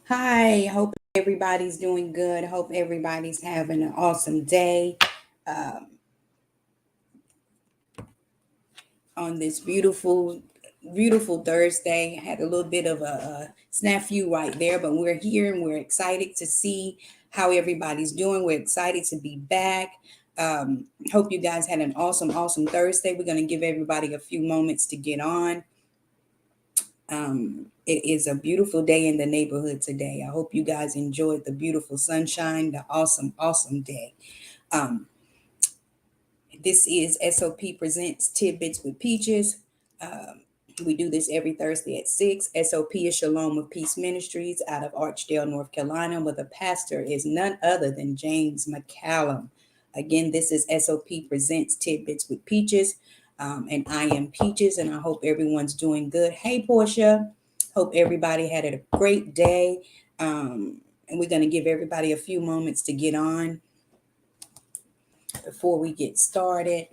Hi, hope everybody's doing good. Hope everybody's having an awesome day on this beautiful Thursday. I had a little bit of a snafu right there, but we're here and we're excited to see how everybody's doing. We're excited to be back. Hope you guys had an awesome Thursday. We're going to give everybody a few moments to get on. It is a beautiful day in the neighborhood today. I hope you guys enjoyed the beautiful sunshine, the awesome day. Um, this is S.O.P presents Tidbits with Peaches. Um, we do this every Thursday at 6. S.O.P is Shalom of Peace Ministries out of Archdale, North Carolina, where the pastor is none other than James McCallum. Again, this is S.O.P presents Tidbits with Peaches. And I am Peaches, and I hope everyone's doing good. Hey, Portia. Hope everybody had a great day. And we're going to give everybody a few moments to get on before we get started.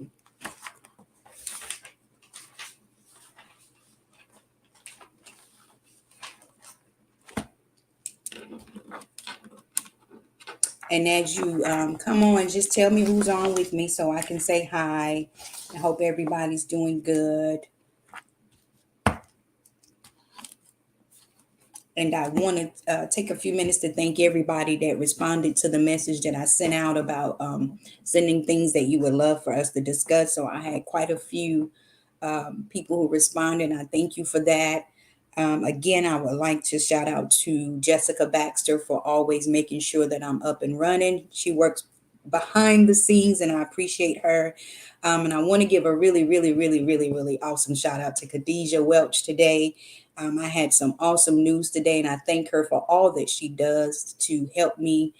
And as you come on, just tell me who's on with me so I can say hi. I hope everybody's doing good. And I want to take a few minutes to thank everybody that responded to the message that I sent out about sending things that you would love for us to discuss. So I had quite a few people who responded. And I thank you for that. Again, I would like to shout out to Jessica Baxter for always making sure that I'm up and running. She works behind the scenes and I appreciate her. And I want to give a really awesome shout out to Khadijah Welch today. I had some awesome news today, and I thank her for all that she does to help me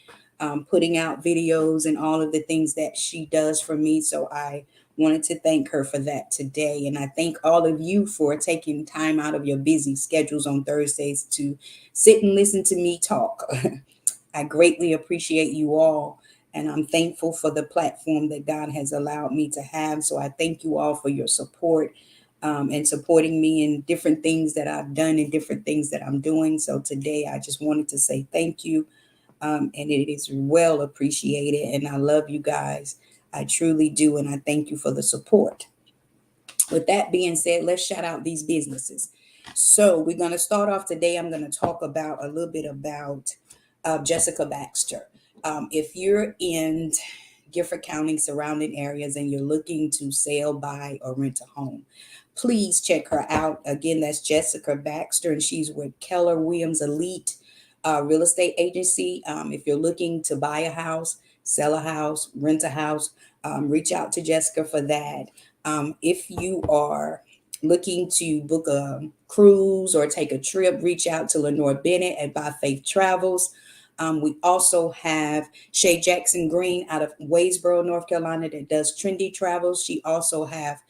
putting out videos and all of the things that she does for me. So I wanted to thank her for that today. And I thank all of you for taking time out of your busy schedules on Thursdays to sit and listen to me talk. I greatly appreciate you all. And I'm thankful for the platform that God has allowed me to have. So I thank you all for your support and supporting me in different things that I've done and different things that I'm doing. So today I just wanted to say thank you. And it is well appreciated. And I love you guys. I truly do. And I thank you for the support. With that being said, let's shout out these businesses. So we're going to start off today. I'm going to talk about a little bit about Jessica Baxter. If you're in Gifford County surrounding areas and you're looking to sell, buy, or rent a home, please check her out. Again, that's Jessica Baxter, and she's with Keller Williams Elite Real Estate Agency. If you're looking to buy a house, sell a house, rent a house, reach out to Jessica for that. If you are looking to book a cruise or take a trip, reach out to Lenore Bennett at By Faith Travels. We also have Shay Jackson Green out of Waysboro, North Carolina, that does trendy travels. She also have,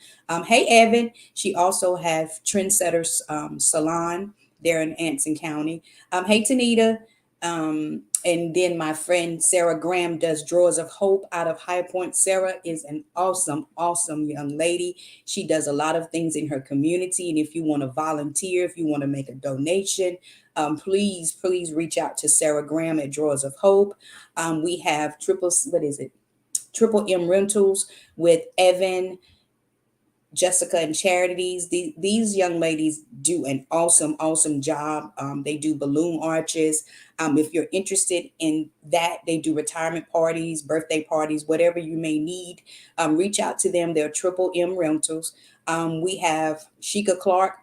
hey Evan, she also have Trendsetters Salon there in Anson County. Hey Tanita, and then my friend Sarah Graham does Drawers of Hope out of High Point. Sarah is an awesome young lady. She does a lot of things in her community. And if you want to volunteer, if you want to make a donation, please reach out to Sarah Graham at Drawers of Hope. We have Triple M Rentals with Evan, Jessica, and Charities. These young ladies do an awesome job. They do balloon arches. If you're interested in that, they do retirement parties, birthday parties, whatever you may need. Reach out to them. They're Triple M Rentals. We have Sheikah Clark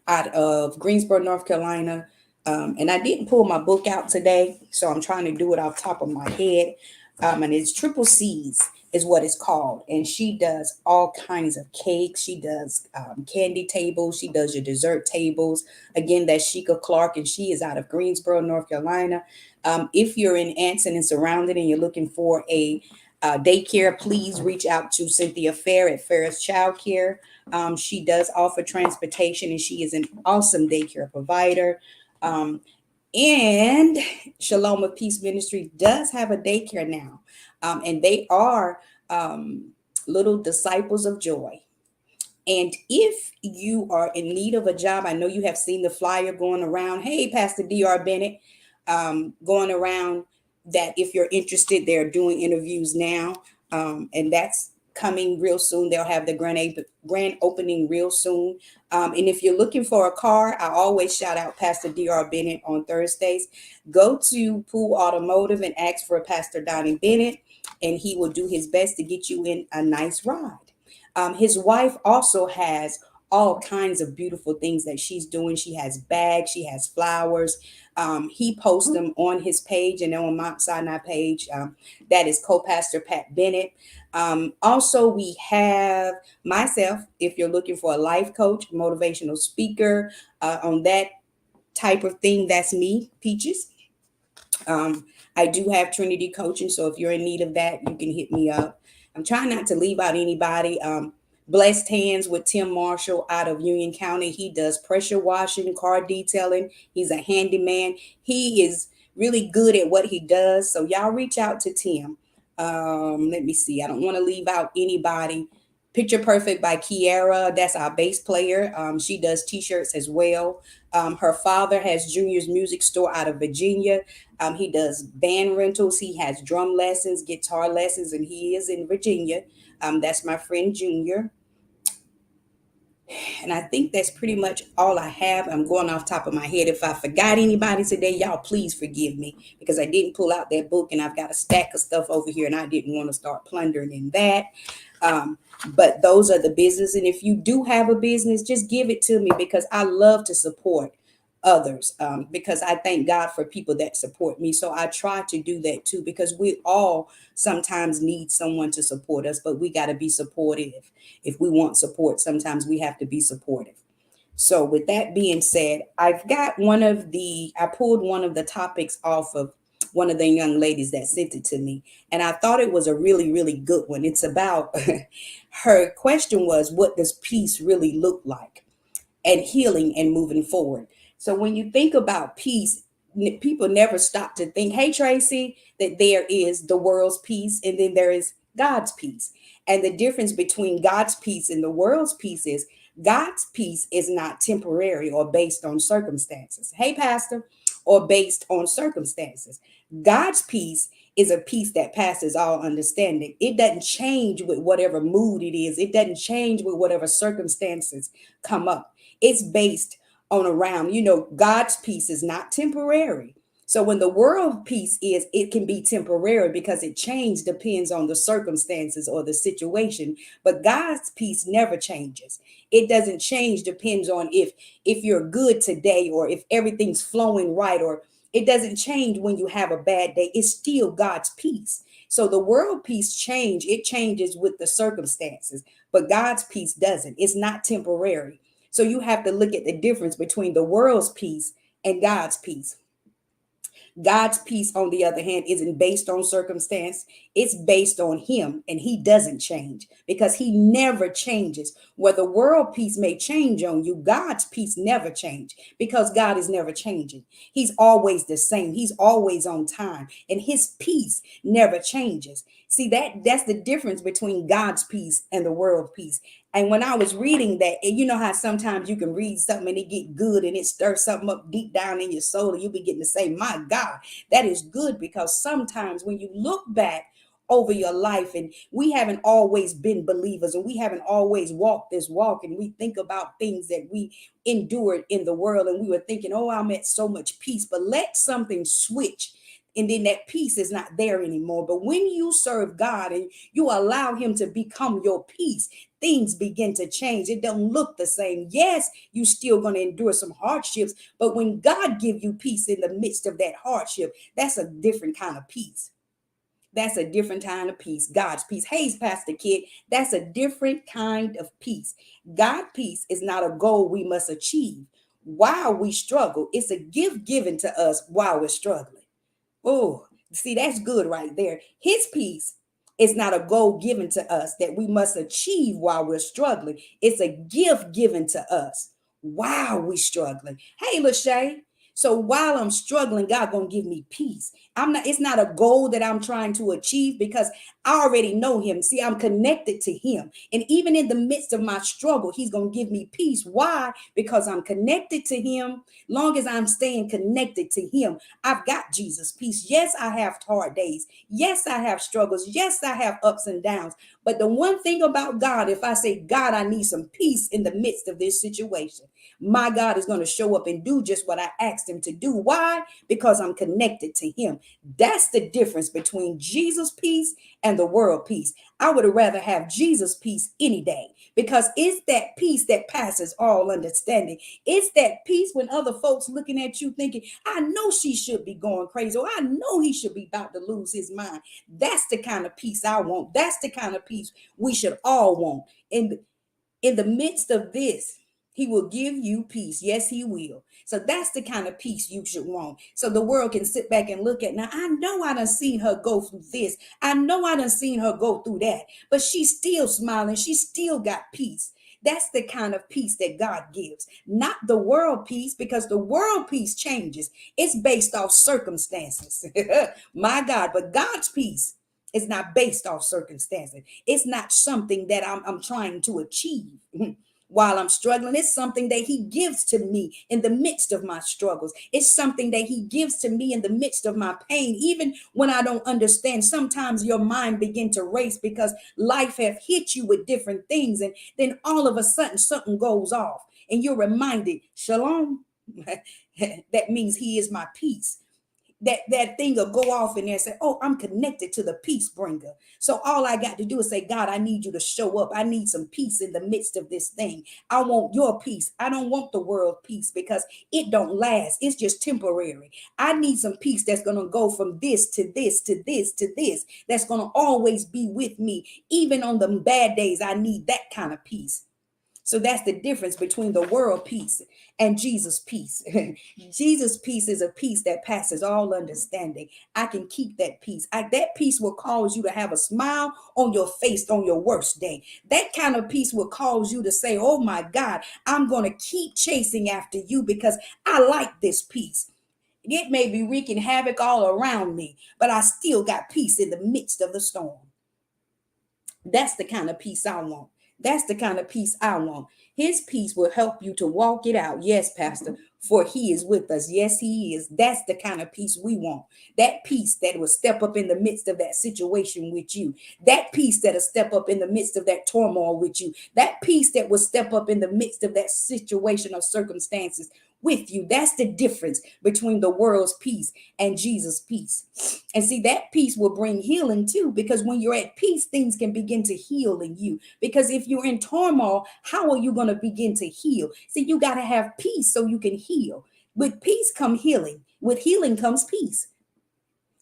out of Greensboro, North Carolina. And I didn't pull my book out today, so I'm trying to do it off top of my head. And it's Triple C's is what it's called. And she does all kinds of cakes. She does candy tables. She does your dessert tables. Again, that's Sheikah Clark, and she is out of Greensboro, North Carolina. If you're in Anson and surrounded and you're looking for a daycare, please reach out to Cynthia Fair at Ferris Child Care. She does offer transportation, and she is an awesome daycare provider. And Shalom of Peace Ministry does have a daycare now, and they are Little Disciples of Joy. And if you are in need of a job, I know you have seen the flyer going around. Hey, Pastor Dr. Bennett, going around that if you're interested, they're doing interviews now, and that's coming real soon. They'll have the grand opening real soon. And if you're looking for a car, I always shout out Pastor Dr. Bennett on Thursdays. Go to Pool Automotive and ask for Pastor Donnie Bennett, and he will do his best to get you in a nice ride. His wife also has all kinds of beautiful things that she's doing. She has bags, she has flowers. He posts them on his page and on Mount Sinai page. That is co-pastor Pat Bennett. Also, we have myself, if you're looking for a life coach, motivational speaker, on that type of thing, that's me, Peaches. I do have Trinity coaching, so if you're in need of that, you can hit me up. I'm trying not to leave out anybody. Blessed Hands with Tim Marshall out of Union County. He does pressure washing, car detailing. He's a handyman. He is really good at what he does. So y'all reach out to Tim. Let me see. I don't want to leave out anybody. Picture Perfect by Kiara. That's our bass player. She does t-shirts as well. Her father has Junior's Music Store out of Virginia. He does band rentals. He has drum lessons, guitar lessons, and he is in Virginia. That's my friend Junior. And I think that's pretty much all I have. I'm going off top of my head. If I forgot anybody today, y'all please forgive me because I didn't pull out that book and I've got a stack of stuff over here and I didn't want to start plundering in that. But those are the business. And if you do have a business, just give it to me because I love to support others, because I thank God for people that support me. So I try to do that too, because we all sometimes need someone to support us, but we got to be supportive. If we want support, sometimes we have to be supportive. So with that being said, I pulled one of the topics off of one of the young ladies that sent it to me. And I thought it was a really, really good one. It's about her question was, what does peace really look like? And healing and moving forward. So when you think about peace, people never stop to think, hey, Tracy, that there is the world's peace and then there is God's peace. And the difference between God's peace and the world's peace is God's peace is not temporary or based on circumstances. Hey, Pastor, or based on circumstances. God's peace is a peace that passes all understanding. It doesn't change with whatever mood it is. It doesn't change with whatever circumstances come up. It's based on around, God's peace is not temporary. So when the world peace is, it can be temporary because it change depends on the circumstances or the situation. But God's peace never changes. It doesn't change, depends on if you're good today or if everything's flowing right, or it doesn't change when you have a bad day. It's still God's peace. So the world peace change, it changes with the circumstances, but God's peace doesn't. It's not temporary. So you have to look at the difference between the world's peace and God's peace. God's peace, on the other hand, isn't based on circumstance. It's based on him, and he doesn't change because he never changes. Where the world peace may change on you, God's peace never change because God is never changing. He's always the same. He's always on time, and his peace never changes. See, that's the difference between God's peace and the world peace. And when I was reading that, and you know how sometimes you can read something and it get good and it stirs something up deep down in your soul, and you be getting to say, my God, that is good, because sometimes when you look back over your life, and we haven't always been believers and we haven't always walked this walk, and we think about things that we endured in the world and we were thinking, oh, I'm at so much peace, but let something switch and then that peace is not there anymore. But when you serve God and you allow him to become your peace, things begin to change. It don't look the same. Yes, you still going to endure some hardships, but when God give you peace in the midst of that hardship, that's a different kind of peace. That's a different kind of peace. God's peace. Hey, Pastor Kid, that's a different kind of peace. God's peace is not a goal we must achieve while we struggle. It's a gift given to us while we're struggling. Oh, see, that's good right there. His peace is not a goal given to us that we must achieve while we're struggling. It's a gift given to us while we're struggling. Hey, Lachey. So while I'm struggling, God gonna give me peace. It's not a goal that I'm trying to achieve because I already know him. See, I'm connected to him. And even in the midst of my struggle, he's gonna give me peace. Why? Because I'm connected to him. Long as I'm staying connected to him, I've got Jesus' peace. Yes, I have hard days. Yes, I have struggles. Yes, I have ups and downs. But the one thing about God, if I say, God, I need some peace in the midst of this situation, my God is going to show up and do just what I asked him to do. Why? Because I'm connected to him. That's the difference between Jesus' peace and the world peace. I would rather have Jesus' peace any day because it's that peace that passes all understanding. It's that peace when other folks looking at you thinking, I know she should be going crazy, or I know he should be about to lose his mind. That's the kind of peace I want. That's the kind of peace we should all want. In the midst of this, he will give you peace. Yes, he will. So that's the kind of peace you should want. So the world can sit back and look at. Now, I know I done seen her go through this. I know I done seen her go through that. But she's still smiling. She still got peace. That's the kind of peace that God gives, not the world peace, because the world peace changes. It's based off circumstances. My God, but God's peace is not based off circumstances. It's not something that I'm trying to achieve while I'm struggling. It's something that he gives to me in the midst of my struggles. It's something that he gives to me in the midst of my pain. Even when I don't understand, sometimes your mind begin to race because life have hit you with different things. And then all of a sudden something goes off and you're reminded, Shalom. That means he is my peace. That thing will go off in there and say, oh, I'm connected to the peace bringer. So all I got to do is say, God, I need you to show up. I need some peace in the midst of this thing. I want your peace. I don't want the world peace because it don't last. It's just temporary. I need some peace that's going to go from this to this to this to this. That's going to always be with me. Even on the bad days, I need that kind of peace. So that's the difference between the world peace and Jesus' peace. Jesus' peace is a peace that passes all understanding. I can keep that peace. That peace will cause you to have a smile on your face on your worst day. That kind of peace will cause you to say, oh my God, I'm going to keep chasing after you because I like this peace. It may be wreaking havoc all around me, but I still got peace in the midst of the storm. That's the kind of peace I want. That's the kind of peace I want. His peace will help you to walk it out. Yes, Pastor, for he is with us. Yes, he is. That's the kind of peace we want. That peace that will step up in the midst of that situation with you. That peace that will step up in the midst of that turmoil with you. That peace that will step up in the midst of that situation or circumstances with you. That's the difference between the world's peace and Jesus' peace. And see, that peace will bring healing too, because when you're at peace, things can begin to heal in you. Because if you're in turmoil, how are you going to begin to heal? See, you got to have peace so you can heal. With peace come healing. With healing comes peace.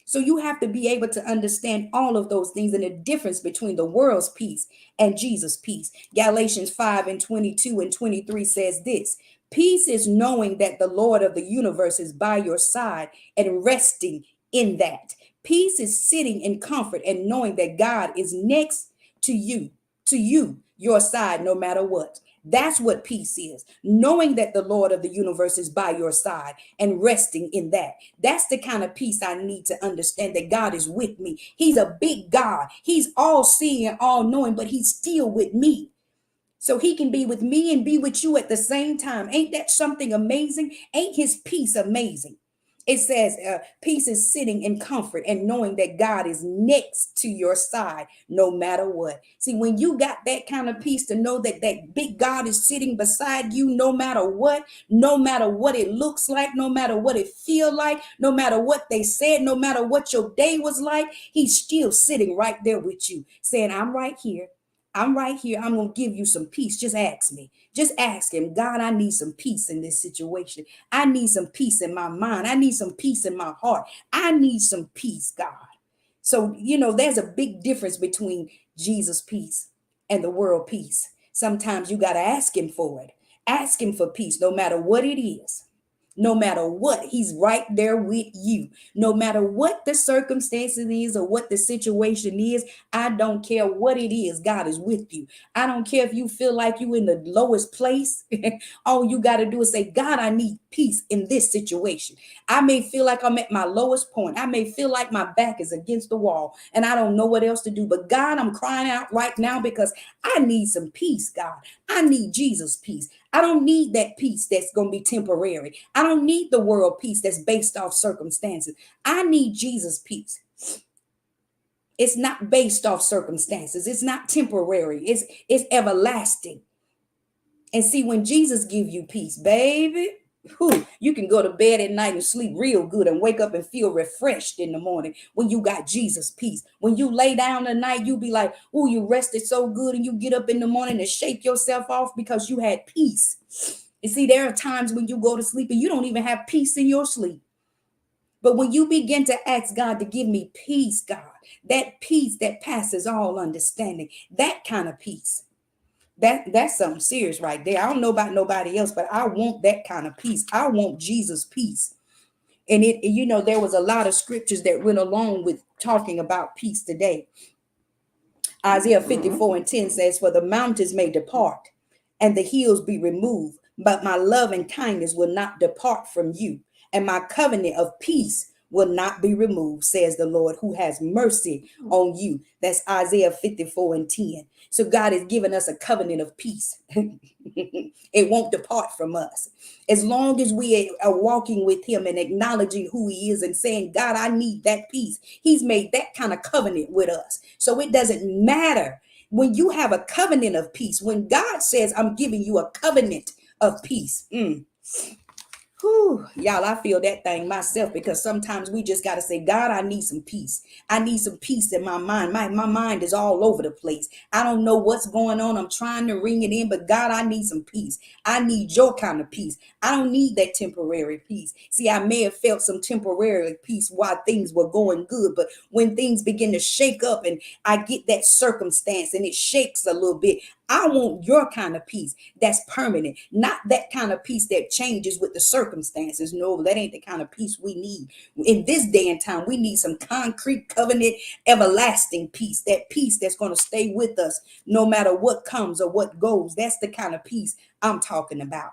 So you have to be able to understand all of those things and the difference between the world's peace and Jesus' peace. Galatians 5 and 22 and 23 says this: peace is knowing that the Lord of the universe is by your side and resting in that. Peace is sitting in comfort and knowing that God is next to you, your side, no matter what. That's what peace is. Knowing that the Lord of the universe is by your side and resting in that. That's the kind of peace I need to understand, that God is with me. He's a big God. He's all seeing and all knowing, but he's still with me. So he can be with me and be with you at the same time. Ain't that something amazing? Ain't his peace amazing? It says peace is sitting in comfort and knowing that God is next to your side no matter what. See, when you got that kind of peace to know that that big God is sitting beside you no matter what, no matter what it looks like, no matter what it feel like, no matter what they said, no matter what your day was like, he's still sitting right there with you saying, I'm right here. I'm right here. I'm going to give you some peace. Just ask me. Just ask him, God, I need some peace in this situation. I need some peace in my mind. I need some peace in my heart. I need some peace, God. So, there's a big difference between Jesus' peace and the world peace. Sometimes you got to ask him for it. Ask him for peace, no matter what it is. No matter what, he's right there with you. No matter what the circumstances is or what the situation is, I don't care what it is, God is with you. I don't care if you feel like you in the lowest place. All you got to do is say, God, I need peace in this situation. I may feel like I'm at my lowest point. I may feel like my back is against the wall and I don't know what else to do. But God, I'm crying out right now because I need some peace, God. I need Jesus' peace. I don't need that peace that's going to be temporary. I don't need the world peace that's based off circumstances. I need Jesus' peace. It's not based off circumstances. It's not temporary. It's everlasting. And see, when Jesus give you peace, baby, you can go to bed at night and sleep real good and wake up and feel refreshed in the morning when you got Jesus' peace. When you lay down at night, you be like, oh, you rested so good, and you get up in the morning and shake yourself off because you had peace. You see, there are times when you go to sleep and you don't even have peace in your sleep. But when you begin to ask God to give me peace, God, that peace that passes all understanding, that kind of peace. That's something serious right there. I don't know about nobody else, but I want that kind of peace. I want Jesus' peace. And there was a lot of scriptures that went along with talking about peace today. Isaiah 54:10 says, for the mountains may depart and the hills be removed, but my love and kindness will not depart from you, and my covenant of peace will not be removed, says the Lord, who has mercy on you. That's Isaiah 54:10. So God has given us a covenant of peace. It won't depart from us. As long as we are walking with him and acknowledging who he is and saying, God, I need that peace. He's made that kind of covenant with us. So it doesn't matter when you have a covenant of peace. When God says, I'm giving you a covenant of peace. Whew, y'all, I feel that thing myself, because sometimes we just got to say, God, I need some peace. I need some peace in my mind. My mind is all over the place. I don't know what's going on. I'm trying to ring it in, but God, I need some peace. I need your kind of peace. I don't need that temporary peace. See, I may have felt some temporary peace while things were going good, but when things begin to shake up and I get that circumstance and it shakes a little bit, I want your kind of peace that's permanent, not that kind of peace that changes with the circumstances. No, that ain't the kind of peace we need. In this day and time, we need some concrete, covenant, everlasting peace, that peace that's going to stay with us no matter what comes or what goes. That's the kind of peace I'm talking about.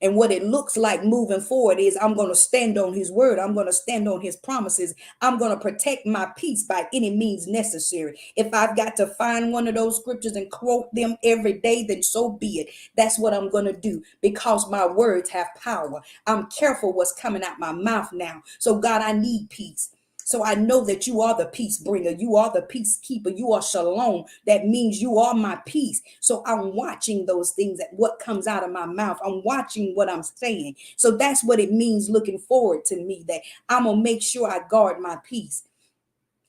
And what it looks like moving forward is I'm going to stand on his word. I'm going to stand on his promises. I'm going to protect my peace by any means necessary. If I've got to find one of those scriptures and quote them every day, then so be it. That's what I'm going to do, because my words have power. I'm careful what's coming out my mouth now. So God, I need peace. So I know that you are the peace bringer. You are the peace keeper. You are shalom. That means you are my peace. So I'm watching those things, that what comes out of my mouth. I'm watching what I'm saying. So that's what it means looking forward to me, that I'm going to make sure I guard my peace.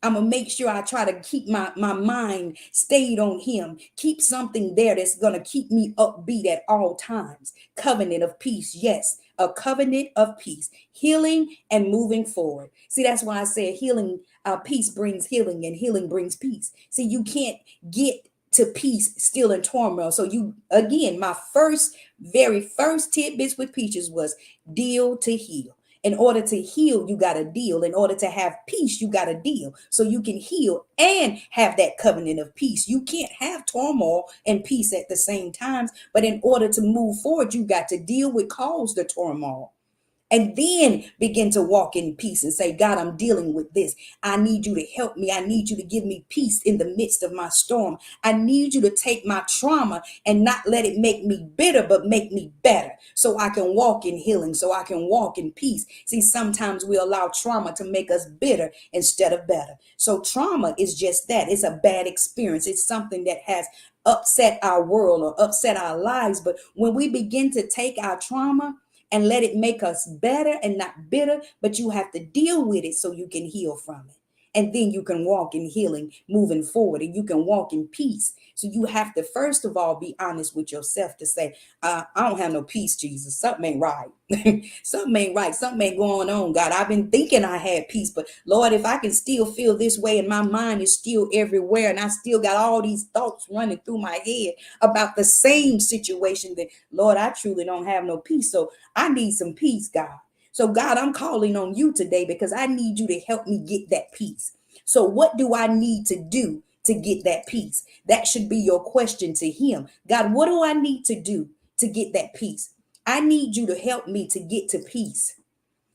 I'm going to make sure I try to keep my mind stayed on him. Keep something there that's going to keep me upbeat at all times. Covenant of peace. Yes, a covenant of peace. Healing and moving forward. See, that's why I said healing, peace brings healing and healing brings peace. See, you can't get to peace still in turmoil. So again, my very first tidbits with Peaches was deal to heal. In order to heal, you got to deal. In order to have peace, you got to deal. So you can heal and have that covenant of peace. You can't have turmoil and peace at the same time. But in order to move forward, you got to deal with cause the turmoil. And then begin to walk in peace and say, God, I'm dealing with this. I need you to help me. I need you to give me peace in the midst of my storm. I need you to take my trauma and not let it make me bitter, but make me better, so I can walk in healing, so I can walk in peace. See, sometimes we allow trauma to make us bitter instead of better. So trauma is just that. It's a bad experience. It's something that has upset our world or upset our lives. But when we begin to take our trauma and let it make us better and not bitter, but you have to deal with it so you can heal from it. And then you can walk in healing moving forward, and you can walk in peace. So you have to, first of all, be honest with yourself to say, I don't have no peace, Jesus. Something ain't right. Something ain't right. Something ain't going on, God. I've been thinking I had peace, but Lord, if I can still feel this way and my mind is still everywhere and I still got all these thoughts running through my head about the same situation, then Lord, I truly don't have no peace. So I need some peace, God. So God, I'm calling on you today because I need you to help me get that peace. So what do I need to do to get that peace? That should be your question to him. God, what do I need to do to get that peace? I need you to help me to get to peace.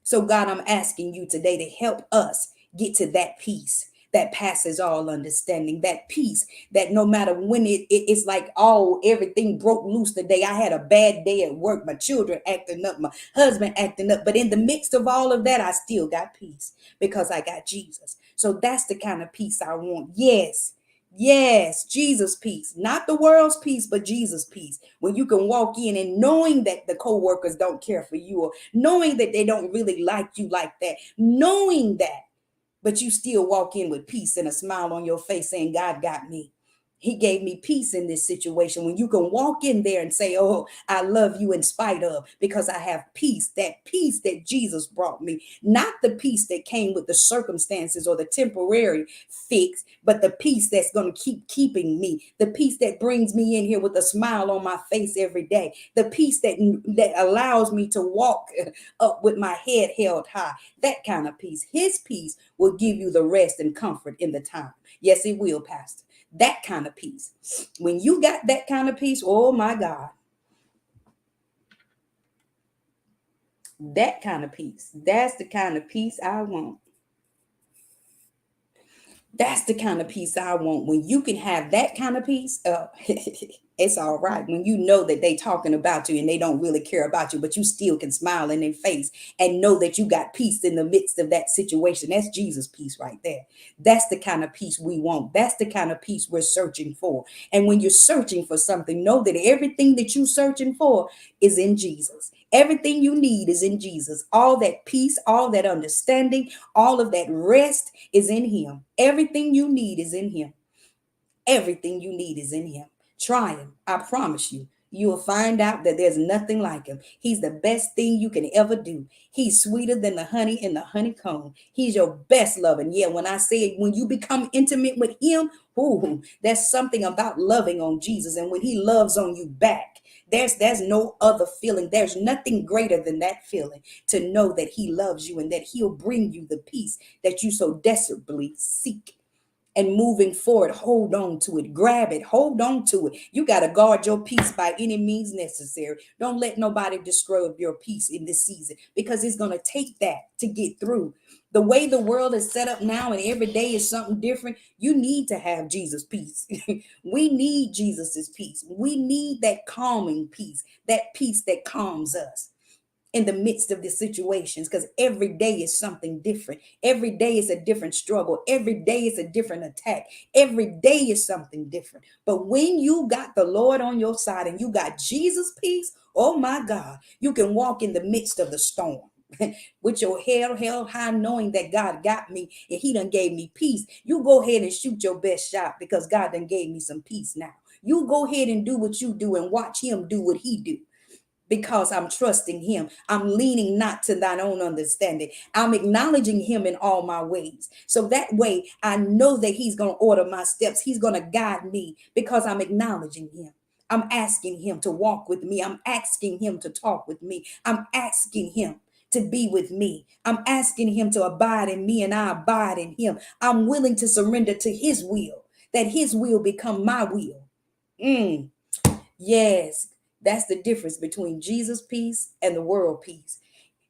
So, God, I'm asking you today to help us get to that peace that passes all understanding, that peace that no matter when it's like, oh, everything broke loose today. I had a bad day at work, my children acting up, my husband acting up. But in the midst of all of that, I still got peace because I got Jesus. So that's the kind of peace I want. Yes. Yes, Jesus peace, not the world's peace, but Jesus peace. When you can walk in and knowing that the co-workers don't care for you, or knowing that they don't really like you like that, knowing that, but you still walk in with peace and a smile on your face saying, God got me. He gave me peace in this situation. When you can walk in there and say, oh, I love you in spite of, because I have peace that Jesus brought me, not the peace that came with the circumstances or the temporary fix, but the peace that's going to keep keeping me, the peace that brings me in here with a smile on my face every day, the peace that allows me to walk up with my head held high, that kind of peace. His peace will give you the rest and comfort in the time. Yes, it will, Pastor. That kind of peace. When you got that kind of peace, oh my God, that kind of peace. That's the kind of peace I want. That's the kind of peace I want. When you can have that kind of peace, it's all right. When you know that they talking about you and they don't really care about you, but you still can smile in their face and know that you got peace in the midst of that situation. That's Jesus' peace right there. That's the kind of peace we want. That's the kind of peace we're searching for. And when you're searching for something, know that everything that you're searching for is in Jesus. Everything you need is in Jesus. All that peace, all that understanding, all of that rest is in him. Everything you need is in him. Everything you need is in him. Try him. I promise you. You will find out that there's nothing like him. He's the best thing you can ever do. He's sweeter than the honey in the honeycomb. He's your best love. And yeah, when I say it, when you become intimate with him, ooh, there's something about loving on Jesus. And when he loves on you back, there's no other feeling. There's nothing greater than that feeling, to know that he loves you and that he'll bring you the peace that you so desperately seek. And moving forward, hold on to it, grab it, hold on to it. You got to guard your peace by any means necessary. Don't let nobody disturb your peace in this season, because it's going to take that to get through. The way the world is set up now and every day is something different, you need to have Jesus' peace. We need Jesus's peace. We need that calming peace, that peace that calms us in the midst of the situations, because every day is something different. Every day is a different struggle. Every day is a different attack. Every day is something different. But when you got the Lord on your side and you got Jesus' peace, oh my God, you can walk in the midst of the storm with your head held high, knowing that God got me and he done gave me peace. You go ahead and shoot your best shot, because God done gave me some peace now. You go ahead and do what you do and watch him do what he do, because I'm trusting him. I'm leaning not to thine own understanding. I'm acknowledging him in all my ways. So that way I know that he's going to order my steps. He's going to guide me because I'm acknowledging him. I'm asking him to walk with me. I'm asking him to talk with me. I'm asking him to be with me. I'm asking him to abide in me and I abide in him. I'm willing to surrender to his will, that his will become my will. Mm. Yes, that's the difference between Jesus' peace and the world peace.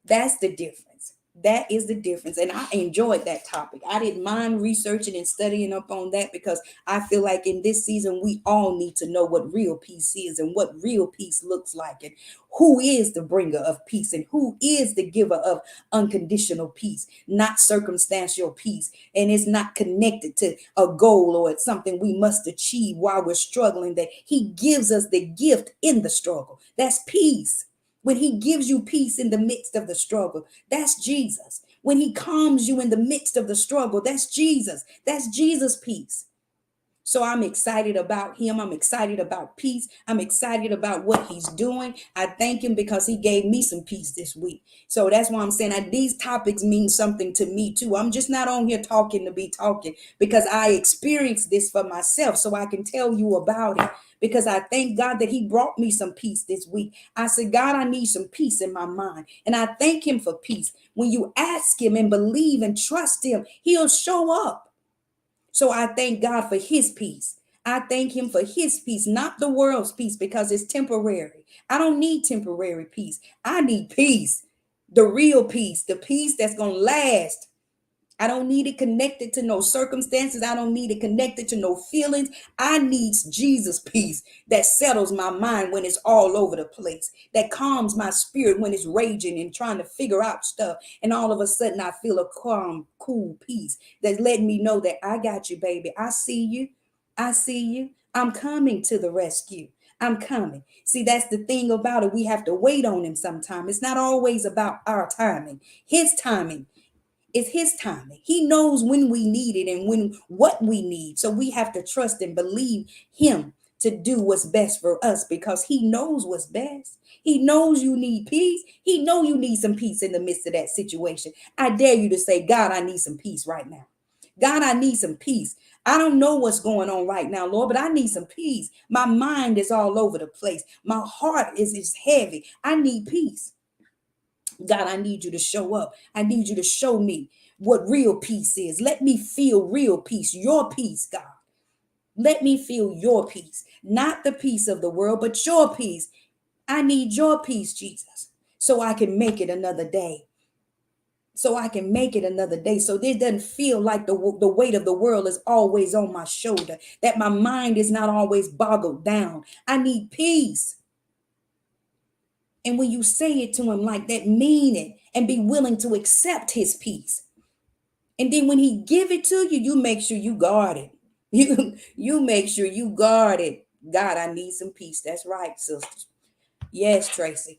That's the difference. That is the difference. And I enjoyed that topic. I didn't mind researching and studying up on that, because I feel like in this season, we all need to know what real peace is and what real peace looks like, and who is the bringer of peace and who is the giver of unconditional peace, not circumstantial peace. And it's not connected to a goal or it's something we must achieve while we're struggling, that he gives us the gift in the struggle. That's peace. When he gives you peace in the midst of the struggle, that's Jesus. when he calms you in the midst of the struggle. That's Jesus. That's Jesus' peace. So I'm excited about him. I'm excited about peace. I'm excited about what he's doing. I thank him because he gave me some peace this week. So that's why I'm saying that these topics mean something to me too. I'm just not on here talking to be talking, because I experienced this for myself so I can tell you about it. Because I thank God that he brought me some peace this week. I said, God, I need some peace in my mind. And I thank him for peace. When you ask him and believe and trust him, he'll show up. So I thank God for his peace. I thank him for his peace, not the world's peace, because it's temporary. I don't need temporary peace. I need peace, the real peace, the peace that's going to last. I don't need it connected to no circumstances. I don't need it connected to no feelings. I need Jesus' peace that settles my mind when it's all over the place, that calms my spirit when it's raging and trying to figure out stuff. And all of a sudden, I feel a calm, cool peace that's letting me know that I got you, baby. I see you. I see you. I'm coming to the rescue. I'm coming. See, that's the thing about it. We have to wait on him sometime. It's not always about our timing. His timing. It's his timing. He knows when we need it and when what we need. So we have to trust and believe him to do what's best for us, because he knows what's best. He knows you need peace. He know you need some peace in the midst of that situation. I dare you to say, God, I need some peace right now. God, I need some peace. I don't know what's going on right now, Lord, but I need some peace. My mind is all over the place. My heart is heavy. I need peace. God, I need you to show up. I need you to show me what real peace is. Let me feel real peace, your peace, God. Let me feel your peace, not the peace of the world, but your peace. I need your peace, Jesus, so I can make it another day. So I can make it another day. So it doesn't feel like the weight of the world is always on my shoulder, that my mind is not always boggled down. I need peace. And when you say it to him like that, mean it and be willing to accept his peace. And then when he give it to you, you make sure you guard it. You make sure you guard it. God, I need some peace. That's right, sisters. Yes, Tracy.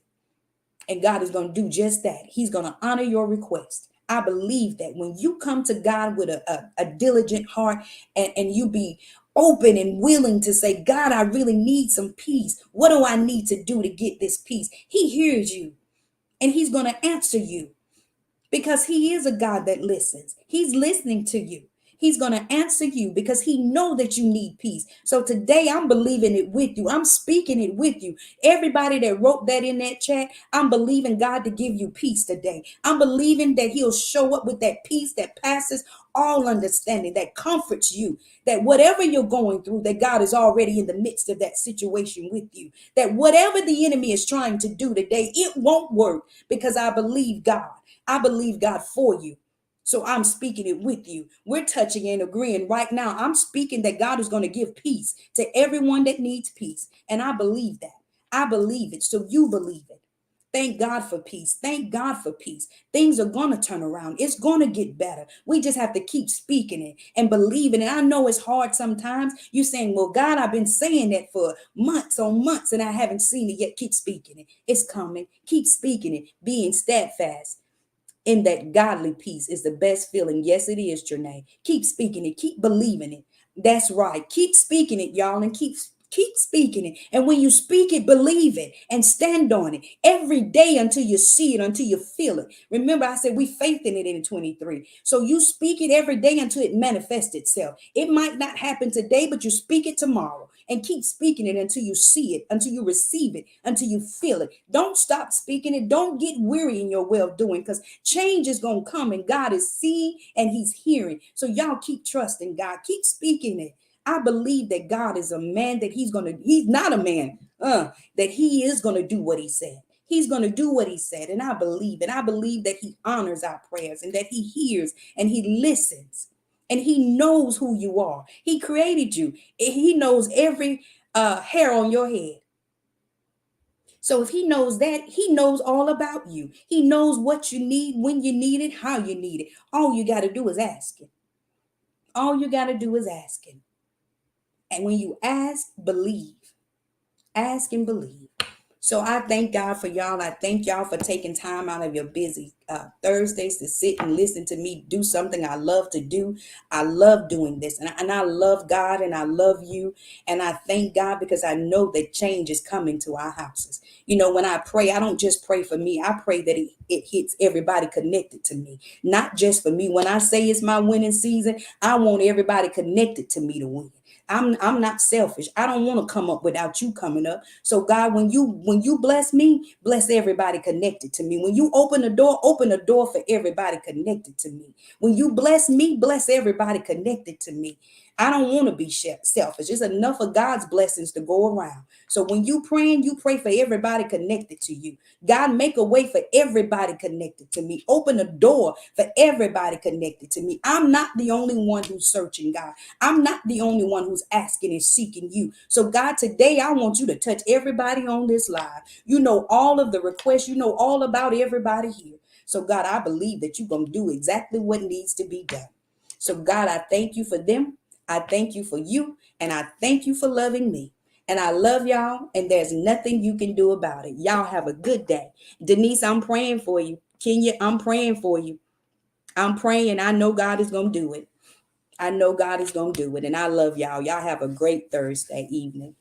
And God is going to do just that. He's going to honor your request. I believe that when you come to God with a diligent heart, and you be open and willing to say, God, I really need some peace. What do I need to do to get this peace? He hears you and he's going to answer you, because he is a God that listens. He's listening to you. He's going to answer you because he know that you need peace. So today I'm believing it with you. I'm speaking it with you. Everybody that wrote that in that chat, I'm believing God to give you peace today. I'm believing that he'll show up with that peace that passes all understanding, that comforts you, that whatever you're going through, that God is already in the midst of that situation with you, that whatever the enemy is trying to do today, it won't work, because I believe God. I believe God for you. So I'm speaking it with you. We're touching and agreeing right now. I'm speaking that God is going to give peace to everyone that needs peace. And I believe that. I believe it. So you believe it. Thank God for peace. Thank God for peace. Things are going to turn around. It's going to get better. We just have to keep speaking it and believing it. I know it's hard sometimes. You're saying, well, God, I've been saying that for months on months and I haven't seen it yet. Keep speaking it. It's coming. Keep speaking it. Being steadfast in that godly peace is the best feeling. Yes, it is, Janae. Keep speaking it. Keep believing it. That's right. Keep speaking it, y'all, and keep speaking it. And when you speak it, believe it and stand on it every day until you see it, until you feel it. Remember, I said we faith in it in 23. So you speak it every day until it manifests itself. It might not happen today, but you speak it tomorrow. And keep speaking it until you see it, until you receive it, until you feel it. Don't stop speaking it. Don't get weary in your well doing, because change is going to come and God is seeing and he's hearing. So y'all keep trusting God. Keep speaking it. I believe that God is a man, that he's not a man, that he is going to do what he said. He's going to do what he said. And I believe it. I believe that he honors our prayers and that he hears and he listens. And he knows who you are. He created you. He knows every hair on your head. So if he knows that, he knows all about you. He knows what you need, when you need it, how you need it. All you got to do is ask him. All you got to do is ask him. And when you ask, believe. Ask and believe. So I thank God for y'all. I thank y'all for taking time out of your busy Thursdays to sit and listen to me do something I love to do. I love doing this, and I love God, and I love you. And I thank God because I know that change is coming to our houses. You know, when I pray, I don't just pray for me. I pray that it hits everybody connected to me, not just for me. When I say it's my winning season, I want everybody connected to me to win. I'm not selfish. I don't want to come up without you coming up. So God, when you bless me, bless everybody connected to me. When you open the door for everybody connected to me. When you bless me, bless everybody connected to me. I don't want to be selfish. It's enough of God's blessings to go around. So when you praying, you pray for everybody connected to you. God, make a way for everybody connected to me. Open a door for everybody connected to me. I'm not the only one who's searching, God. I'm not the only one who's asking and seeking you. So God, today I want you to touch everybody on this live. You know all of the requests. You know all about everybody here. So God, I believe that you're going to do exactly what needs to be done. So God, I thank you for them. I thank you for you. And I thank you for loving me. And I love y'all. And there's nothing you can do about it. Y'all have a good day. Denise, I'm praying for you. Kenya, I'm praying for you. I'm praying. I know God is going to do it. I know God is going to do it. And I love y'all. Y'all have a great Thursday evening.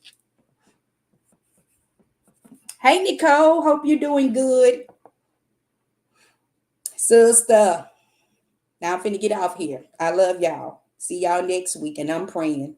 Hey, Nicole. Hope you're doing good. Sister. Now I'm finna get off here. I love y'all. See y'all next week. And I'm praying.